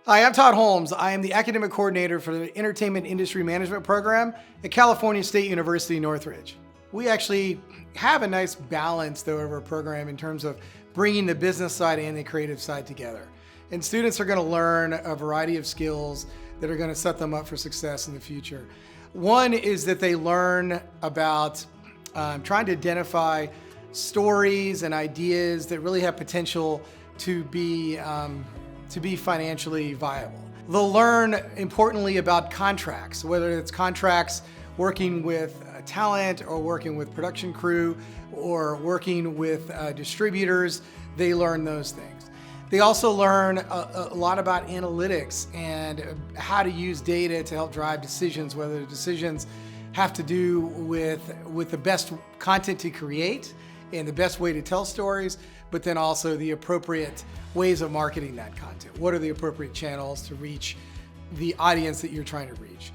Hi, I'm Todd Holmes. I am the academic coordinator for the Entertainment Industry Management program at California State University, Northridge. We actually have a nice balance though of our program in terms of bringing the business side and the creative side together. And students are going to learn a variety of skills that are going to set them up for success in the future. One is that they learn about trying to identify stories and ideas that really have potential to be financially viable. They'll learn, importantly, about contracts, whether it's contracts working with talent or working with production crew or working with distributors. They learn those things. They also learn a lot about analytics and how to use data to help drive decisions, whether the decisions have to do with the best content to create and the best way to tell stories, but then also the appropriate ways of marketing that content. What are the appropriate channels to reach the audience that you're trying to reach?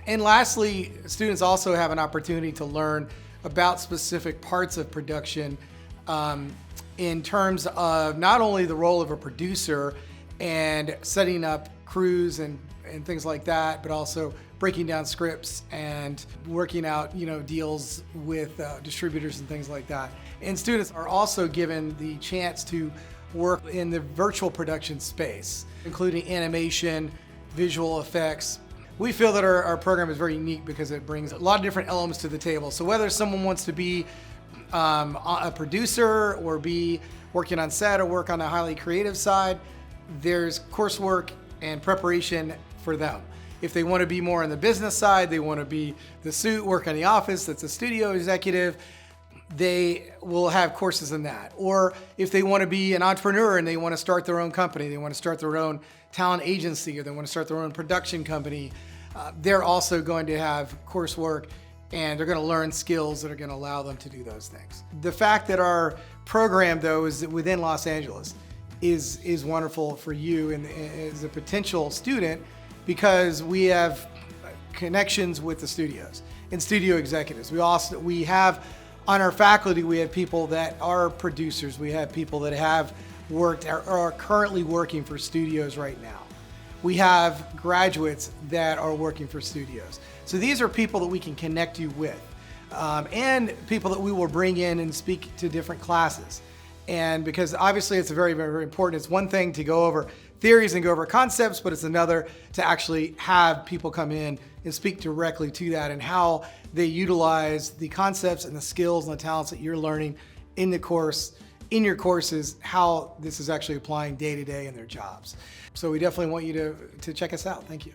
And lastly, students also have an opportunity to learn about specific parts of production in terms of not only the role of a producer and setting up crews and things like that, but also breaking down scripts and working out, deals with distributors and things like that. And students are also given the chance to work in the virtual production space, including animation, visual effects. We feel that our program is very unique because it brings a lot of different elements to the table. So whether someone wants to be a producer or be working on set or work on the highly creative side, there's coursework and preparation for them. If they want to be more on the business side, they want to be the suit, work in the office, that's a studio executive, they will have courses in that. Or if they want to be an entrepreneur and they want to start their own company, they want to start their own talent agency, or they want to start their own production company, they're also going to have coursework and they're going to learn skills that are going to allow them to do those things. The fact that our program, though, is within Los Angeles is wonderful for you and as a potential student, because we have connections with the studios and studio executives. We have on our faculty, we have people that are producers. We have people that have worked or are currently working for studios right now. We have graduates that are working for studios. So these are people that we can connect you with, and people that we will bring in and speak to different classes. And because obviously it's very, very, very important. It's one thing to go over theories and go over concepts, but it's another to actually have people come in and speak directly to that and how they utilize the concepts and the skills and the talents that you're learning in the course, in your courses, how this is actually applying day to day in their jobs. So we definitely want you to check us out. Thank you.